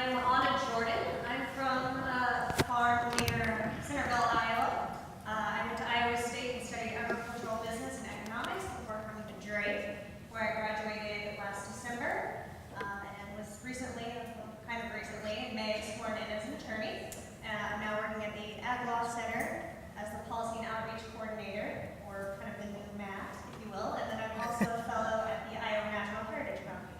I'm Anna Jordan. I'm from a farm near Centerville, Iowa. I went to Iowa State and studied agricultural business and economics before coming to Drake, where I graduated last December and was recently, in May, sworn in as an attorney. I'm now working at the Ag Law Center as the Policy and Outreach Coordinator, or kind of the new MAT, if you will. And then I'm also a fellow at the Iowa National Heritage Foundation.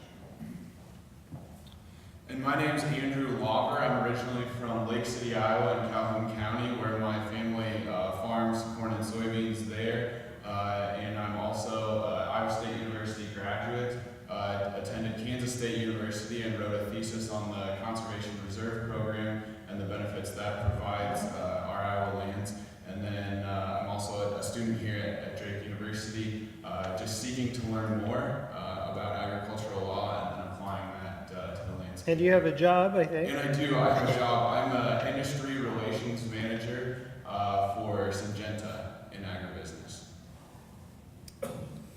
And my name is Andrew Lauber. I'm originally from Lake City, Iowa in Calhoun County, where my family farms corn and soybeans there. And I'm also an Iowa State University graduate. Attended Kansas State University and wrote a thesis on the Conservation Reserve Program and the benefits that provides our Iowa lands. And then I'm also a student here at Drake University, just seeking to learn more about agricultural law and applying that to the landscape. And you have a job, I think? And I do. I have a job. I'm an industry relations manager for Syngenta in agribusiness.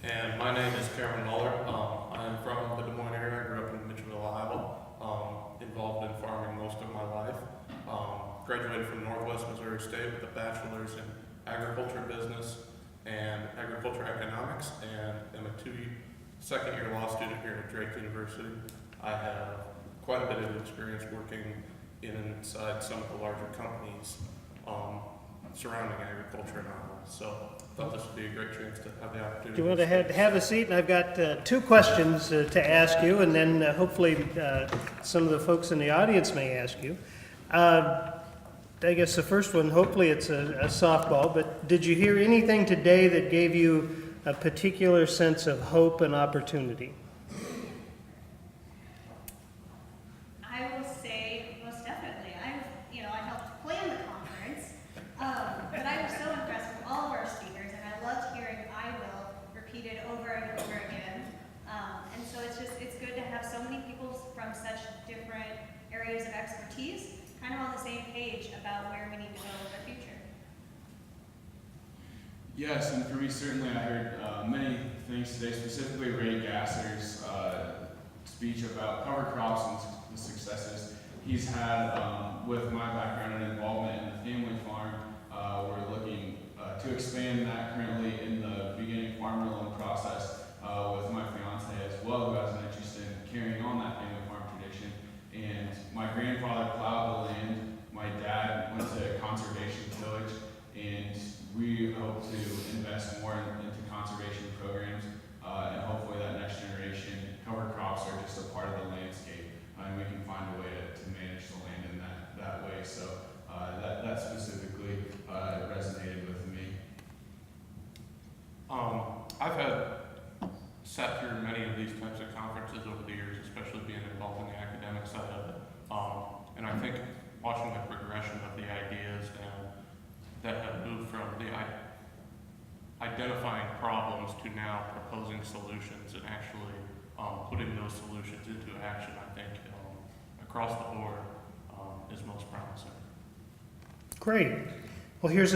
And my name is Cameron Muller. I'm from the Des Moines area. I grew up in Mitchellville, Iowa. Involved in farming most of my life. Graduated from Northwest Missouri State with a bachelor's in agriculture business and agriculture economics, and am a second-year law student here at Drake University. I have quite a bit of experience working inside some of the larger companies surrounding agriculture in Iowa. So I thought this would be a great chance to have the opportunity. Do you want to have a seat? And I've got two questions to ask you, and then hopefully some of the folks in the audience may ask you. I guess the first one, hopefully it's a softball, but did you hear anything today that gave you a particular sense of hope and opportunity? I will say most definitely. I helped plan the conference, but I was so impressed with all of our speakers, and I loved hearing "I will" repeated over and over again. And so it's good to have so many people from such different areas of expertise kind of on the same page about where we need to go with our future. Yes, and for me, certainly I heard many things today, specifically Ray Gasser's speech about cover crops and the successes he's had with my background and involvement in the family farm. We're looking to expand that currently in the beginning farm loan process with my fiance as well, who has an interest in carrying on that family farm tradition. And my grandfather plowed the land, my dad went to conservation tillage, and we hope to invest more into conservation programs, and hopefully that next generation cover crops are just a part of the landscape, and we can find a way to manage the land in that way. So that specifically resonated with me. I've sat through many of these types of conferences over the years, especially being involved in the academic side of it. And I think watching the progression of the ideas and that have moved from the identifying problems to now proposing solutions and actually putting those solutions into action, I think across the board is most promising. Great. Well, here's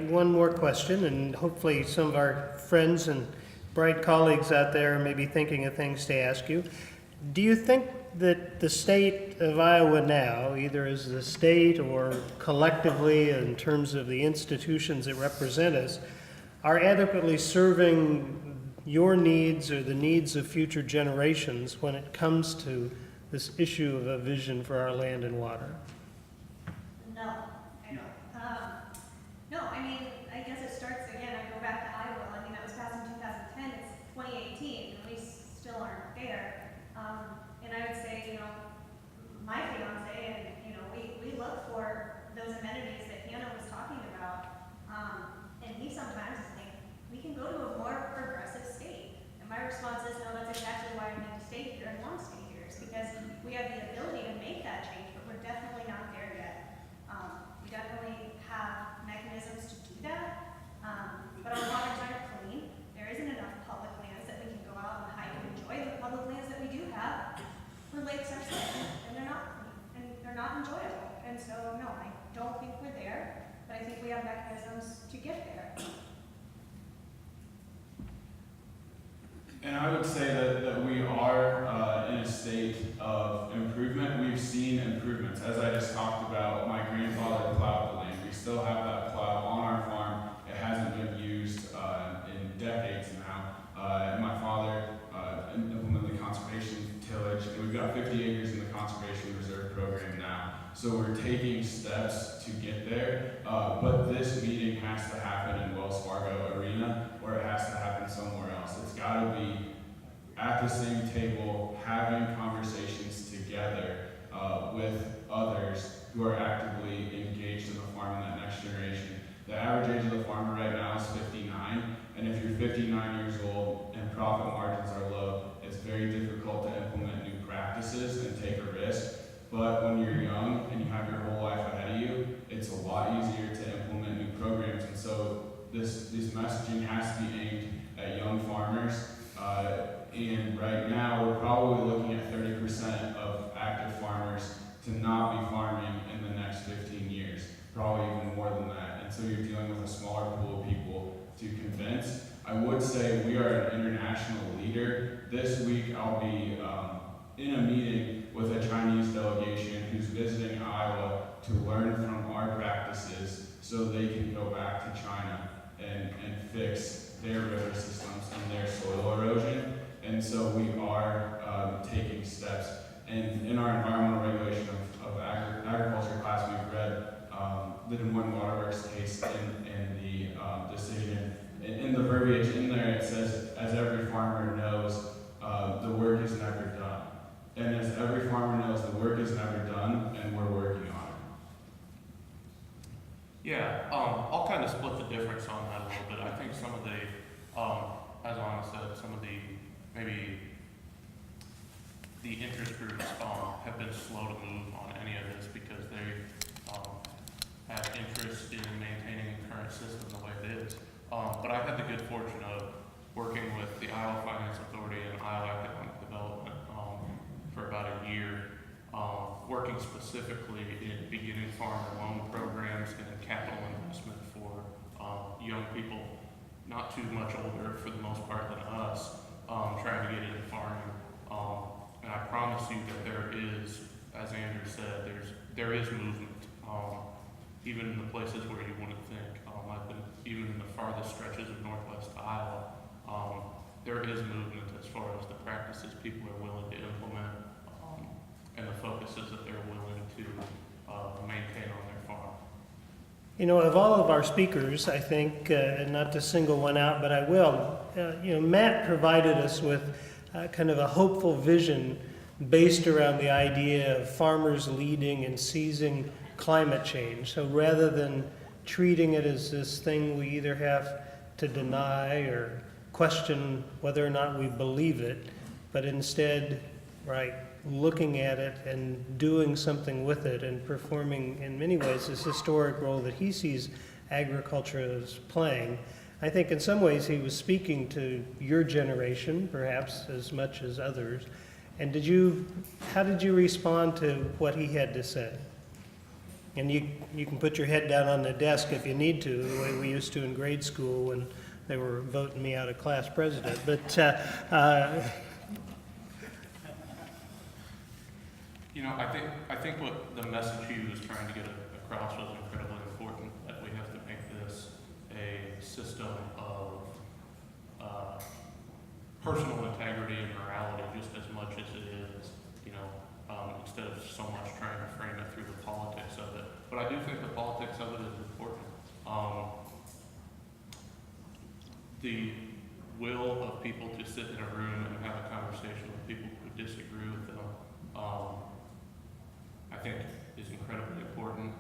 one more question, and hopefully some of our friends and bright colleagues out there may be thinking of things to ask you. Do you think that the state of Iowa now, either as the state or collectively in terms of the institutions that represent us, are adequately serving your needs or the needs of future generations when it comes to this issue of a vision for our land and water? No, I don't. No, I guess it starts again. I go back to Iowa. That was passed in 2010. It's 2018, and we still aren't there. And I would say, my fiance and we look for those amenities that Hannah was talking about. And he sometimes is like, we can go to a more progressive state. And my response is, no, that's exactly why we need to stay here and want to stay here. It's because we have the ability to make that change, but we're definitely not there yet. We definitely have mechanisms to do that, but our waters aren't clean. There isn't enough public lands that we can go out and hike and enjoy. The public lands that we do have, we're lakes ourselves, and they're not clean, and they're not enjoyable. And so, no, I don't think we're there, but I think we have mechanisms to get there. And I would say that we are in a state of improvement. We we've seen improvements. As I just talked about, my grandfather plowed the land. We still have that plow on our farm. It hasn't been used in decades now. My father implemented the conservation tillage, and we've got 50 acres in the conservation reserve program now. So we're taking steps to get there, but this meeting has to happen in Wells Fargo Arena, or it has to happen somewhere else. It's got to be at the same table, having conversations together with others who are actively engaged in the farm and that next generation. The average age of the farmer right now is 59, and if you're 59 years old and profit margins are low, it's very difficult to implement new practices and take a risk. But when you're young and you have your whole life ahead of you, it's a lot easier to implement new programs. And so this messaging has to be aimed at young farmers. And right now, we're probably looking at 30% of active farmers to not be farming in the next 15 years, probably even more than that. And so you're dealing with a smaller pool of people to convince. I would say we are an international leader. This week, I'll be in a meeting with a Chinese delegation who's visiting Iowa to learn from our practices so they can go back to China and fix their river systems and their soil erosion. And so we are taking steps. And in our environmental regulation of agriculture class, we've read the Des Moines Waterworks case in the decision. In the verbiage in there, it says, as every farmer knows, the work is never done. And as every farmer knows, the work is never done, and we're working on it. Yeah, I'll kind of split the difference on that a little bit. I think some of the, as Anna said, some of the, maybe the interest groups have been slow to move on any of this because they have interest in maintaining the current system the way it is. But I had the good fortune of working with the Iowa Finance Authority and Iowa Economic Development for about a year, working specifically in beginning farmer loan programs and capital investment for young people, not too much older for the most part than us, trying to get into farming. And I promise you that there is, as Andrew said, there is movement, even in the places where you wouldn't think. I've been even in the farthest stretches of northwest Iowa. There is movement as far as the practices people are willing to implement and the focuses that they're willing to maintain on their farm. You know, of all of our speakers, I think, and not to single one out, but I will, Matt provided us with kind of a hopeful vision based around the idea of farmers leading and seizing climate change. So rather than treating it as this thing we either have to deny or question whether or not we believe it, but instead, right, looking at it and doing something with it and performing in many ways this historic role that he sees agriculture as playing. I think in some ways he was speaking to your generation, perhaps as much as others. And how did you respond to what he had to say? And you can put your head down on the desk if you need to, the way we used to in grade school when they were voting me out of class president. But you know, I think what the message he was trying to get across was incredibly important. That we have to make this a system of personal integrity and morality just as much as it is, instead of so much trying to frame it through the politics of it. But I do think the politics of it is important. The will of people to sit in a room and have a conversation with people who disagree with them, I think is incredibly important.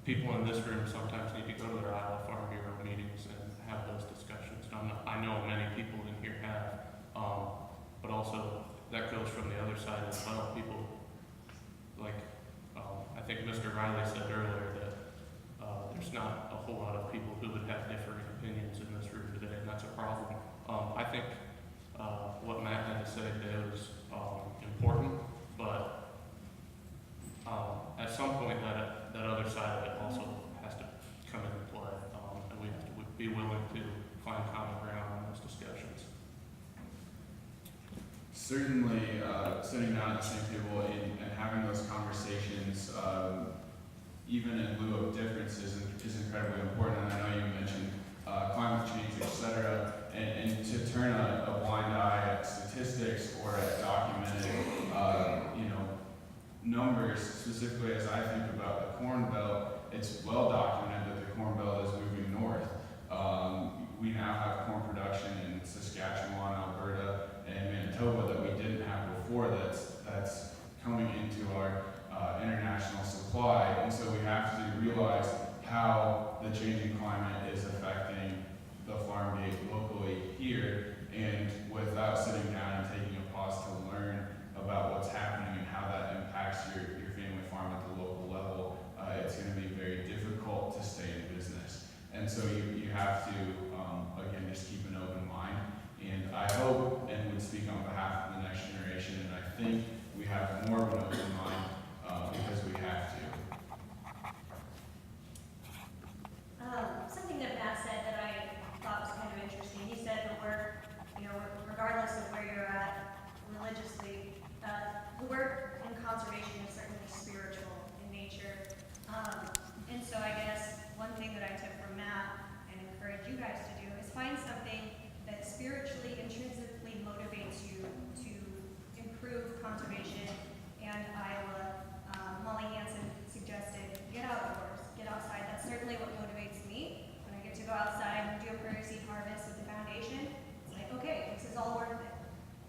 People in this room sometimes need to go to their Iowa Farm Bureau meetings and have those discussions. And I know many people in here have, but also that goes from the other side as well. People, like, I think Mr. Riley said earlier that there's not a whole lot of people who would have differing opinions in this room today, and that's a problem. I think what Matt had to say today was important, but at some point that other side of it also has to come into play, and we have to be willing to find common ground on those discussions. certainly sitting down at the same table and having those conversations, even in lieu of differences, is incredibly important. And I know you mentioned climate change, etc. And to turn a blind eye at statistics or at documented, numbers, specifically as I think about the Corn Belt, it's well documented that the Corn Belt is moving north. We now have corn production in Saskatchewan, Alberta, and Manitoba that we didn't have before. That's coming into our international supply, and so we have to realize how the changing climate is affecting the farm gate locally here, and without sitting down and taking a pause to learn about what's happening and how that impacts your family farm at the local level, it's going to be very difficult to stay in business. And so you have to, again, just keep an open mind. And I hope and would speak on behalf of the next generation, and I think we have more of an open mind because we have to. Something that Matt said that I thought was kind of interesting. He said the work, regardless of where you're at religiously, the work in conservation is certainly spiritual in nature. And so I guess one thing that I took from Matt and encourage you guys to do is find something that spiritually, intrinsically motivates you to improve conservation and Iowa. Molly Hansen suggested get outdoors, get outside. That's certainly what motivates me. When I get to go outside and do a prairie seed harvest with the foundation, it's like, okay, this is all worth it.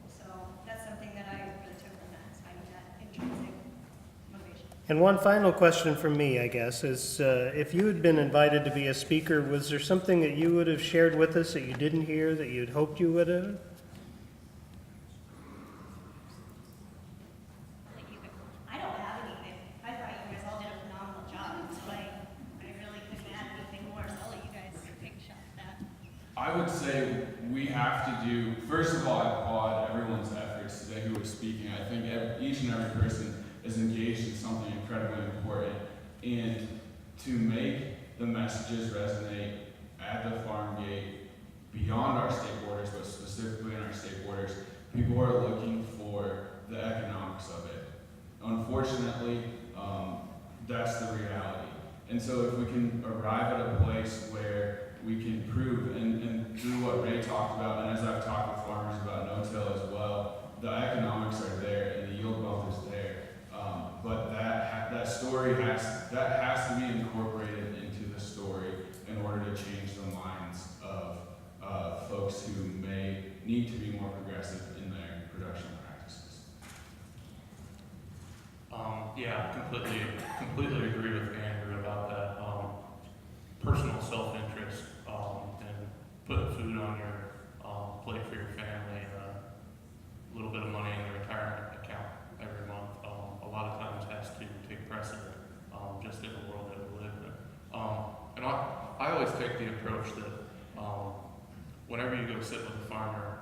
So that's something that I really took from that, is finding that intrinsic motivation. And one final question from me, I guess, is if you had been invited to be a speaker, was there something that you would have shared with us that you didn't hear that you'd hoped you would have? I don't have anything. I thought you guys all did a phenomenal job, so I really couldn't add anything more, so I'll let you guys take a shot at that. I would say we have to do, first of all, I applaud everyone's efforts today who was speaking. I think each and every person is engaged in something incredibly important. And to make the messages resonate at the farm gate beyond our state borders, but specifically in our state borders, people are looking for the economics of it. Unfortunately, that's the reality. And so if we can arrive at a place where we can prove, and through what Ray talked about, and as I've talked with farmers about no-till as well, the economics are there and the yield bump is there. But that story has to be incorporated into the story in order to change the minds of folks who may need to be more progressive in their production practices. Yeah, completely agree with Andrew about that. Personal self-interest and putting food on your plate for your family, a little bit of money in the retirement account every month, a lot of times has to take precedent just in the world that we live in. And I always take the approach that whenever you go sit with a farmer,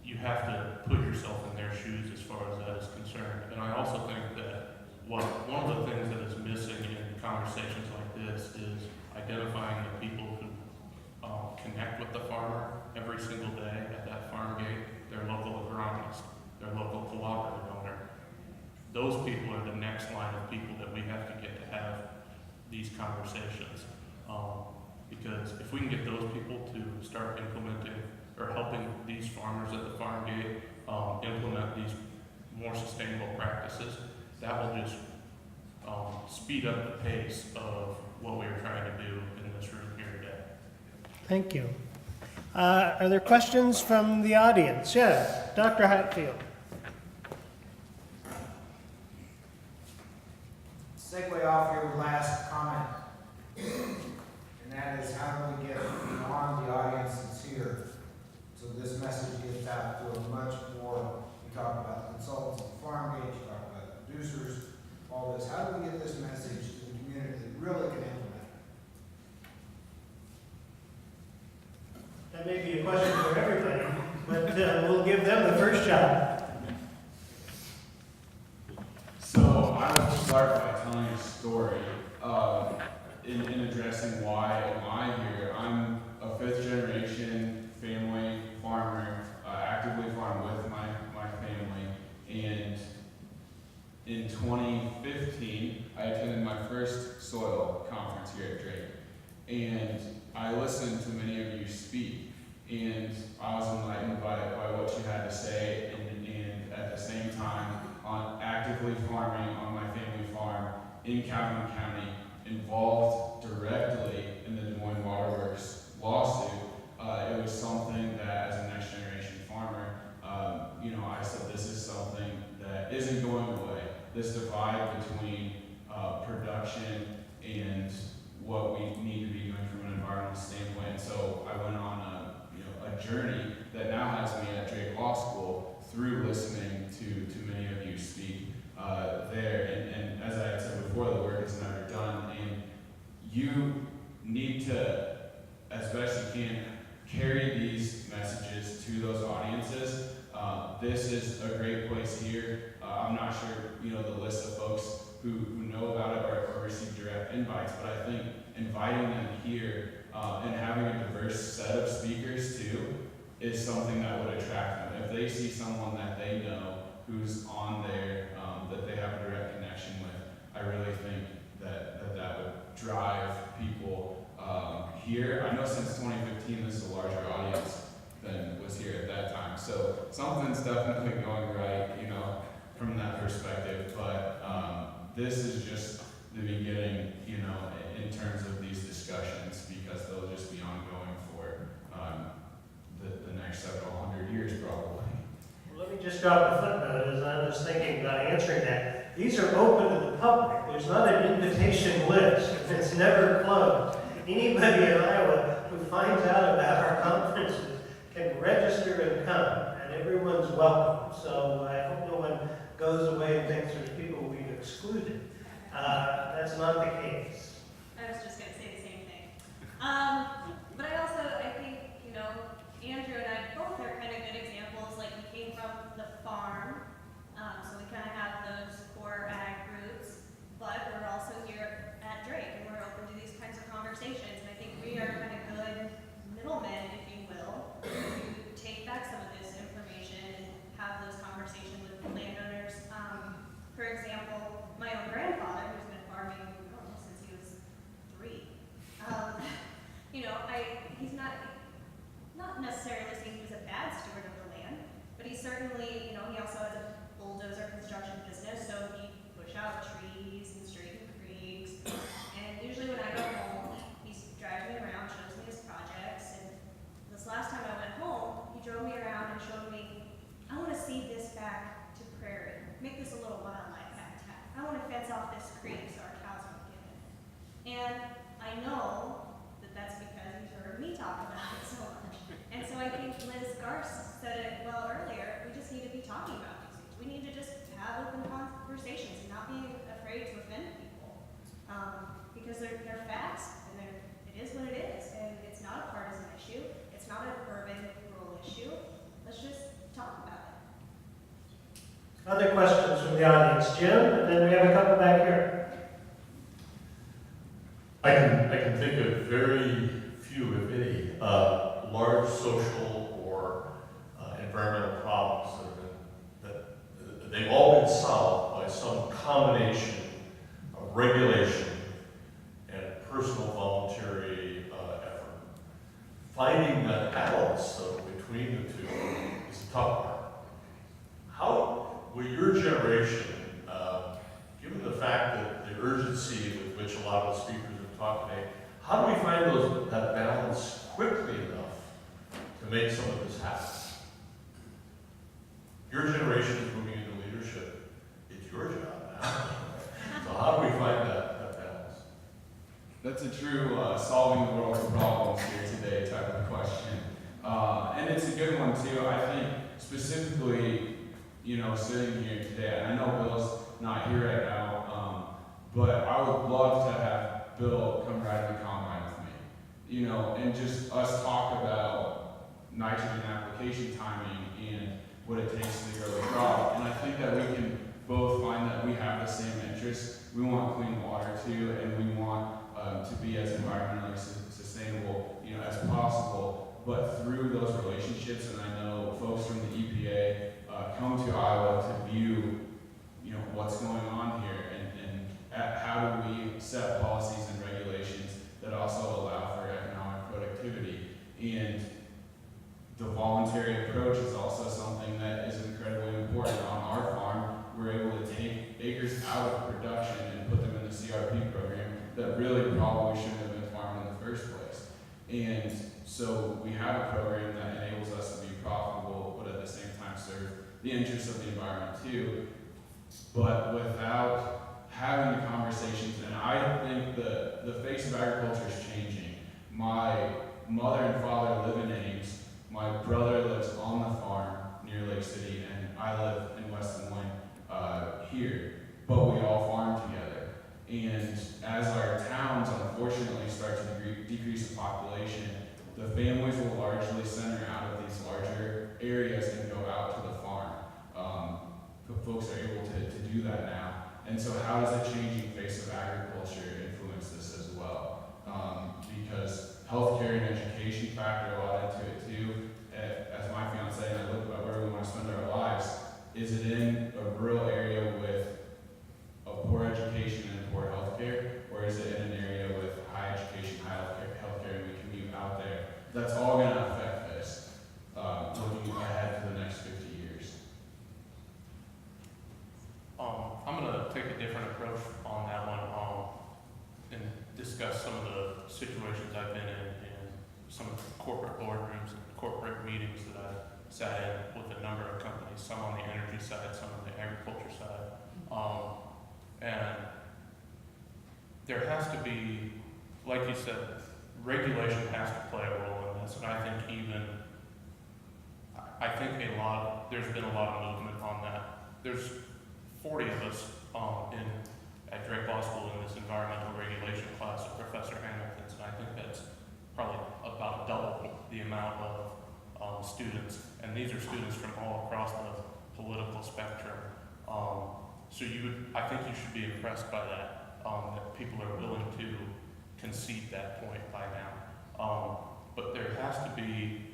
you have to put yourself in their shoes as far as that is concerned. And I also think that one of the things that is missing in conversations like this is identifying the people who connect with the farmer every single day at that farm gate, their local agronomist, their local cooperative owner. Those people are the next line of people that we have to get to have these conversations. Because if we can get those people to start implementing or helping these farmers at the farm gate implement these more sustainable practices, that will just speed up the pace of what we are trying to do in this room here today. Thank you. Are there questions from the audience? Yeah, Dr. Hatfield. Segue off your last comment, and that is how do we get beyond the audiences here so this message gets out to a much more, you talk about the consultants at the farm gate, you talk about the producers, all this. How do we get this message to the community that really can implement it? That may be a question for everybody, but we'll give them the first shot. So I will start by telling a story in addressing why am I here. I'm a fifth generation family farmer, actively farm with and I was enlightened by what you had to say, and at the same time, on actively farming on my family farm in Calhoun County, involved directly in the Des Moines Waterworks lawsuit, it was something that, as a next generation farmer, I said this is something that isn't going away. This divide between production and what we need to be doing from an environmental standpoint. And so I went on a journey that now has me at Drake Law School through listening to many of you speak there. And as I had said before, the work is never done, and you need to, as best you can, carry these messages to those audiences. This is a great place here. I'm not sure, the list of folks who know about it or receive direct invites, but I think inviting them here and having a diverse set of speakers too is something that would attract them. If they see someone that they know who's on there, that they have a direct connection with, I really think that would drive people here. I know since 2015 this is a larger audience than was here at that time. So something's definitely going right, from that perspective. But this is just the beginning, in terms of these discussions, because they'll just be ongoing for the next several hundred years probably. Let me just drop a footnote as I was thinking about answering that. These are open to the public. There's not an invitation list. It's never closed. Anybody in Iowa who finds out about our conferences can register and come, and everyone's welcome. So I hope no one goes away and thinks there's people we've excluded. That's not the case. I was just going to say the same thing. But I think, Andrew and I both are kind of good examples. Like, we came from the farm, so we kind of have those core ag roots, but we're also here at Drake, and we're open to these kinds of conversations. And I think we are kind of good middlemen, if you will, to take back some of this information and have those conversations with the landowners. For example, my own grandfather, who's been farming since he was 3, he's not necessarily saying he was a bad steward of the land, but he certainly, he also has a bulldozer construction business, so he push out trees and straighten creeks. And usually when I go home, he drives me around, shows me his projects. And this last time I went home, he drove me around and showed me, I want to seed this back to prairie, make this a little wildlife habitat. I want to fence off this creek so our cows don't get in it. And I know that that's because he's heard me talk about it so much. And so I think Liz Garst said it well earlier, we just need to be talking about these things. We need to just have open conversations and not be afraid to offend people. Because they're facts, and it is what it is, and it's not a partisan issue. It's not an urban-rural issue. Let's just talk about it. Other questions from the audience? Jim, and then we have a couple back here. I can think of very few, if any, large social or environmental problems that they've all been solved by some combination of regulation and personal voluntary effort. Finding that balance, though, between the two is a tough part. How will your generation, given the fact that the urgency with which a lot of the speakers have talked today, how do we find that balance quickly enough to make some of this happen? Your generation is moving into leadership. It's your job now. So how do we find that balance? That's a true solving the world's problems here today type of question. And it's a good one too. I think specifically, sitting here today, and I know Bill's not here right now, but I would love to have Bill come ride the combine with me, and just us talk about nitrogen application timing and what it takes to grow the crop. And I think that we can both find that we have the same interests. We want clean water too, and we want to be as environmentally sustainable, as possible. But through those relationships, and I know folks from the EPA come to Iowa to view, what's going on here, and how do we set policies and regulations that also allow for economic productivity. And the voluntary approach is also something that is incredibly important on our farm. We're able to take acres out of production and put them in the CRP program that really probably shouldn't have been farmed in the first place. And so we have a program that enables us to be profitable, but at the same time serve the interests of the environment too. But without having the conversations, and I think the face of agriculture is changing. My mother and father live in Ames. My brother lives on the farm near Lake City, and I live in West Des Moines here. But we all farm together. And as our towns unfortunately start to decrease in population, the families will largely center out of these larger areas and go out to the farm. Folks are able to do that now. And so how does the changing face of agriculture influence this as well? Because healthcare and education factor a lot into it too. As my fiance and I look about where we want to spend our lives, is it in a rural area with a poor education and poor healthcare, or is it in an area with high education, high healthcare, and we commute out there? That's all going to affect this, looking ahead to the next 50 years. I'm going to take a different approach on that one and discuss some of the situations I've been in some corporate boardrooms and corporate meetings that I've sat in with a number of companies, some on the energy side, some on the agriculture side. And there has to be, like you said, regulation has to play a role in this, and I think there's been a lot of movement on that. There's 40 of us at Drake Law School in this environmental regulation class at Professor Hamilton's, and I think that's probably about double the amount of students, and these are students from all across the political spectrum. I think you should be impressed by that, that people are willing to concede that point by now. But there has to be,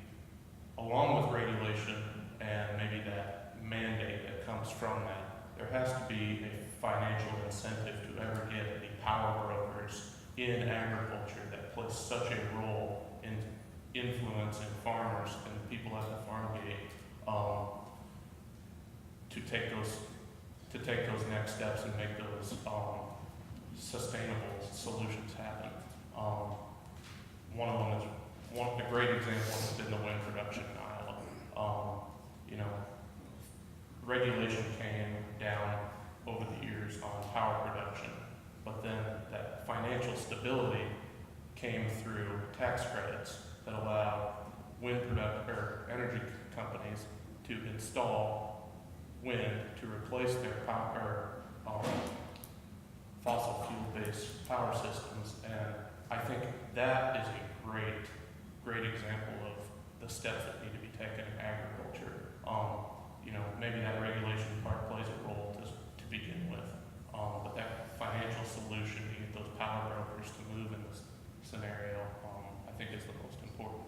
along with regulation and maybe that mandate that comes from that, there has to be a financial incentive to ever get the power brokers in agriculture that play such a role in influencing farmers and people at the farm gate to take those next steps and make those sustainable solutions happen. One of them is a great example has been the wind production in Iowa. Regulation came down over the years on power production, but then that financial stability came through tax credits that allow energy companies to install wind to replace their fossil fuel-based power systems, and I think that is a great example of the steps that need to be taken in agriculture. Maybe that regulation part plays a role to begin with, but that financial solution to get those power brokers to move in this scenario, I think is the most important.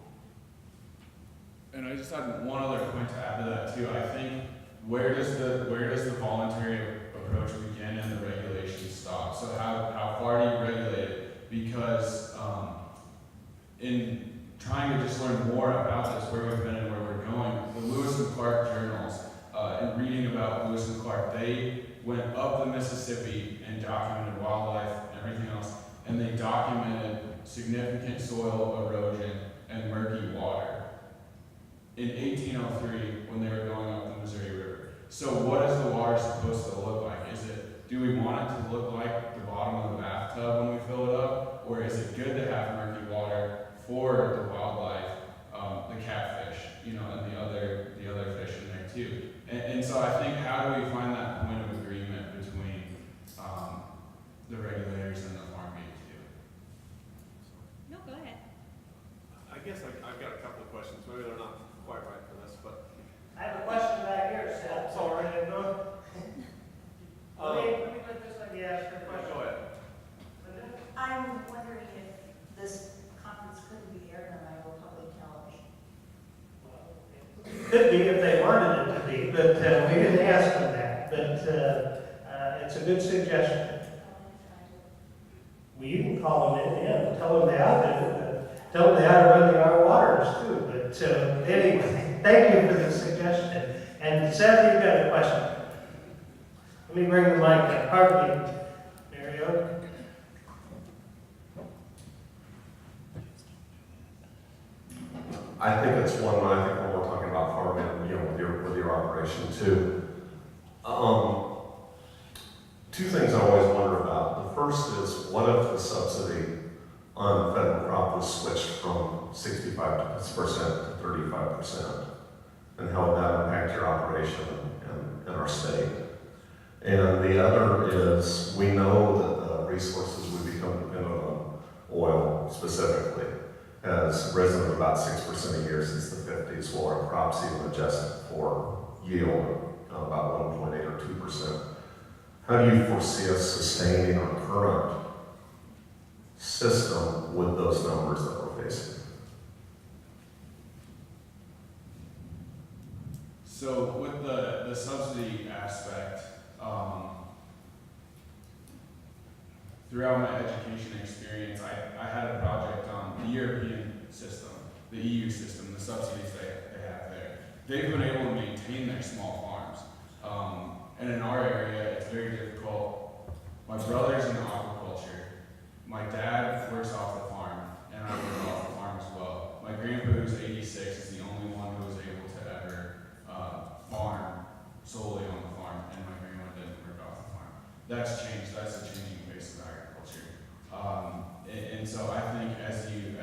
And I just had one other point to add to that too. I think where does the voluntary approach begin and the regulation stop? So how far do you regulate it? Because in trying to just learn more about this, where we've been and where we're going, the Lewis and Clark journals, and reading about Lewis and Clark, they went up the Mississippi and documented wildlife and everything else, and they documented significant soil erosion and murky water in 1803 when they were going up the Missouri River. So what is the water supposed to look like? Do we want it to look like the bottom of the bathtub when we fill it up? Or is it good to have murky water for the wildlife, the catfish, and the other fish in there too? And so I think, how do we find that point of agreement between the regulators and the farm gate too? No, go ahead. I guess I've got a couple of questions. Maybe they're not quite right for this, but I have a question back here, Seth. it's all right. Let me ask a question. Go ahead. I'm wondering if this conference couldn't be aired on Iowa Public Television. Could be if they wanted it to be, but we didn't ask them that. But it's a good suggestion. Well, you can call them in, tell them they ought to run our waters too. But But anyway, thank you for the suggestion. And Seth, you've got a question. Let me bring the mic up. Pardon me, Mario. I think it's one, I think when we're talking about farming, you know, with your operation too. Two things I always wonder about. The first is, what if the subsidy on federal crop was switched from 65% to 35%? And how would that impact your operation in our state? And the other is, we know that the resources we become dependent on, oil specifically, has risen about 6% a year since the 50s, while our crops even adjusted for yield about 1.8 or 2%. How do you foresee us sustaining our current system with those numbers that we're facing? So with the subsidy aspect, throughout my education experience, I had a project on the European system, the EU system, the subsidies they have there. They've been able to maintain their small farms. And in our area, it's very difficult. My brother's in aquaculture. My dad works off the farm, and I work off the farm as well. My grandpa, who's 86, is the only one who was able to ever farm solely on the farm, and my grandma didn't work off the farm. That's changed. That's a changing face of agriculture. And so I think as you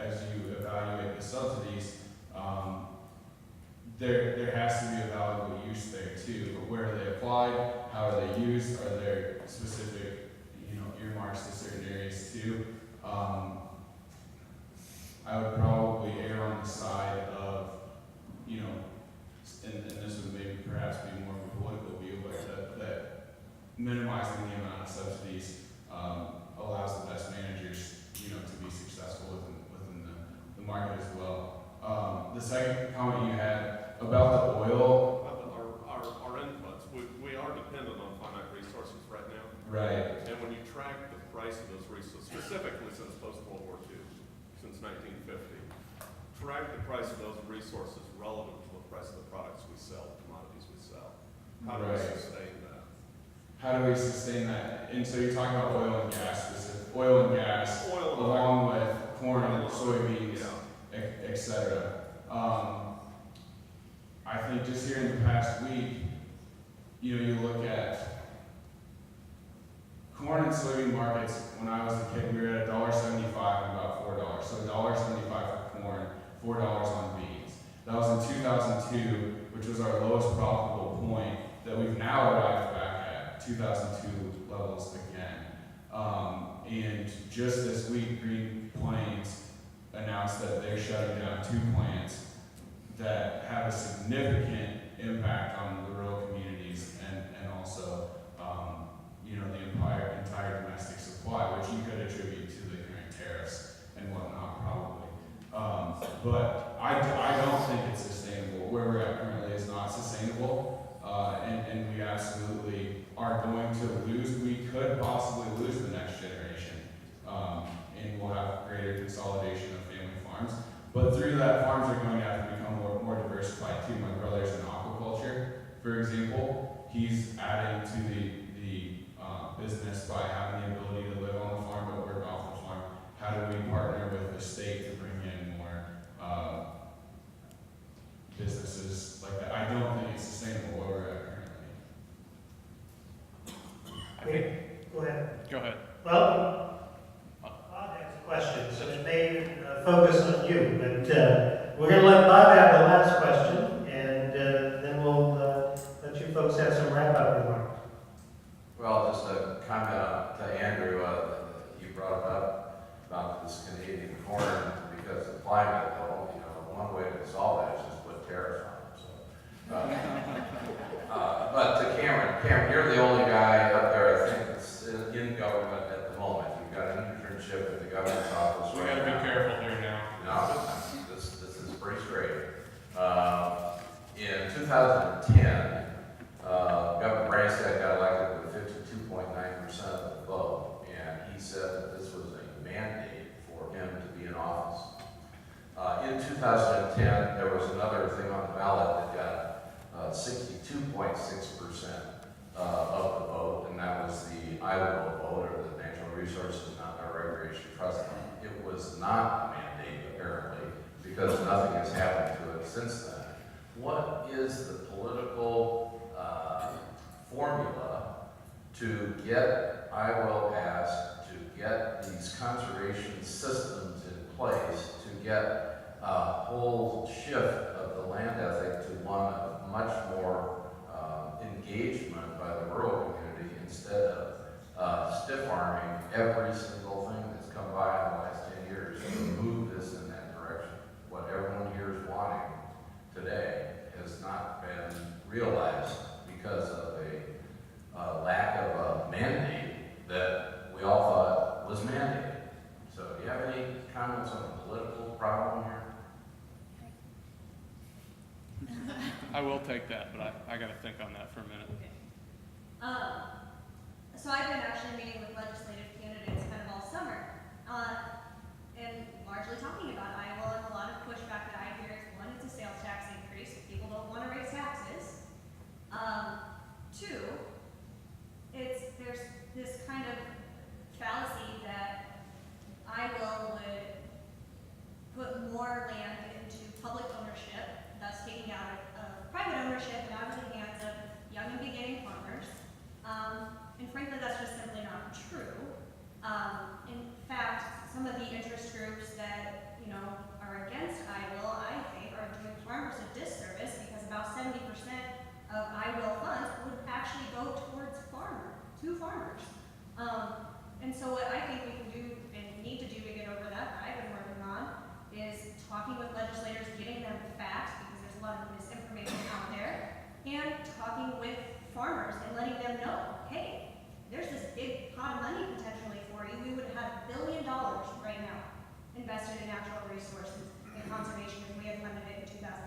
evaluate the subsidies, there has to be a valuable use there too. But where are they applied? How are they used? Are there specific, earmarks to certain areas too? I would probably err on the side of, and this would maybe perhaps be more of a political view, but that minimizing the amount of subsidies allows the best managers, to be successful within the market as well. The second comment you had about the oil. Our inputs, we are dependent on finite resources right now. Right. And when you track the price of those resources, specifically since post-World War II, since 1950, track the price of those resources relative to the price of the products we sell, the commodities we sell. How do we sustain that? How do we sustain that? And so you're talking about oil and gas, along with corn and soybeans, etc. I think just here in the past week, you look at corn and soybean markets. When I was a kid, we were at $1.75 and about $4. So $1.75 for corn, $4 on beans. That was in 2002, which was our lowest profitable point that we've now arrived back at 2002 levels again. And just this week, Green Plains announced that they're shutting down 2 plants that have a significant impact on the rural communities and also, the entire domestic supply, which you could attribute to the current tariffs and whatnot, probably. But I don't think it's sustainable. Where we're at currently is not sustainable, and we absolutely are going to lose. We could possibly lose the next generation, and we'll have greater consolidation of family farms. But through that, farms are going to have to become more diversified too. My brother's in aquaculture, for example. He's adding to the business by having the ability to live on the farm but work off the farm. How do we partner with the state to bring in more businesses like that? I don't think it's sustainable where we're at currently. Go ahead. Go ahead. Well, Bob has a question, so it may focus on you, but we're going to let Bob have the last question, and then we'll let you folks have some wrap-up remarks. Well, just a comment to Andrew. You brought up about this Canadian corn because of climate. One way to solve that is just put tariffs on it. So, but to Cameron, you're the only guy up there, I think, that's in government at the moment. You've got an internship at the governor's office. We got to be careful here now. No, this is pretty straight. In 2010, Governor Branstad got elected with 52.9% of the vote, and he said that this was a mandate for him to be in office. In 2010, there was another thing on the ballot that got 62.6% of the vote, and that was the Iowa vote, or the Natural Resources Recreation Trust Fund. It was not a mandate, apparently, because nothing has happened to it since then. What is the political formula to get Iowa passed, to get these conservation systems in place, to get a whole shift of the land ethic to one of much more engagement by the rural community instead of stiff-arming every single thing that's come by in the last 10 years to move this in that direction? What everyone here is wanting today has not been realized because of a lack of a mandate that we all thought was mandated. So do you have any comments on the political problem here? I will take that, but I got to think on that for a minute. So I've been actually meeting with legislative candidates kind of all summer, and largely talking about Iowa, and a lot of pushback that I hear is, one, it's a sales tax increase, people don't want to raise taxes. Two, there's this kind of fallacy that Iowa would put more land into public ownership, thus taking out of private ownership and out of the hands of young and beginning farmers. And frankly, that's just simply not true. In fact, some of the interest groups that, are against Iowa, I think, are doing farmers a disservice, because about 70% of Iowa funds would actually go towards farmers. And so what I think we can do and need to do to get over that I've been working on is talking with legislators, getting them facts, because there's a lot of misinformation out there, and talking with farmers and letting them know, hey, there's this big pot of money potentially for you. We would have $1 billion right now invested in natural resources and conservation if we had funded it in 2010.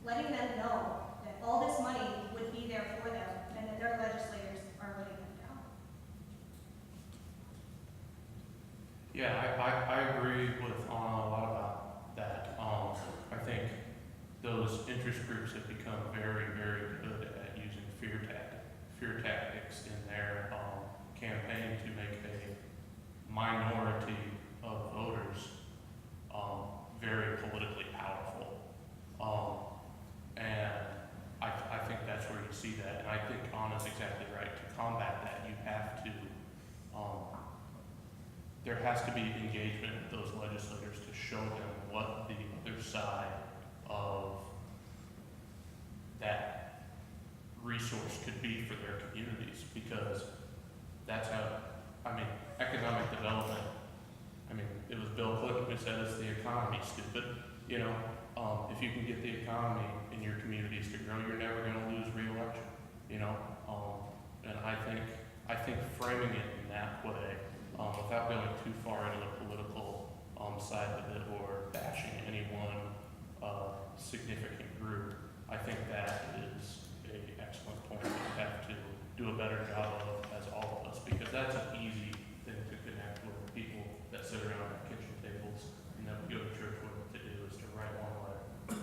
Letting them know that all this money would be there for them, and that their legislators are letting them down. Yeah, I agree with Anna a lot about that. I think those interest groups have become very, very good at using fear tactics in their campaign to make a minority of voters very politically powerful. And I think that's where you see that. And I think Anna's exactly right. To combat that, you have to, there has to be engagement with those legislators to show them what the other side of that resource could be for their communities, because that's how, economic development, it was Bill Clinton who said it's the economy, stupid. If you can get the economy in your communities to grow, you're never going to lose re-election, and I think framing it in that way, without going too far into the political side of it or bashing any one significant group, I think that is an excellent point that we have to do a better job of as all of us, because that's an easy thing to connect with people that sit around our kitchen tables and that we go to church with. To do is to write one letter.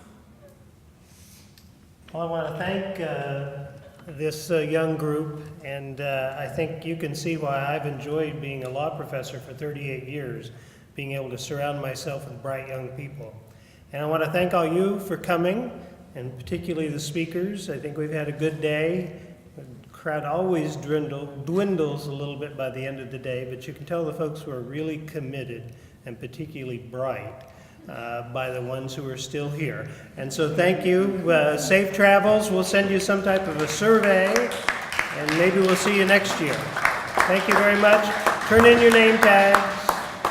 Well, I want to thank this young group, and I think you can see why I've enjoyed being a law professor for 38 years, being able to surround myself with bright young people. And I want to thank all you for coming, and particularly the speakers. I think we've had a good day. The crowd always dwindles a little bit by the end of the day, but you can tell the folks who are really committed and particularly bright by the ones who are still here. And so thank you. Safe travels. We'll send you some type of a survey, and maybe we'll see you next year. Thank you very much. Turn in your name tag.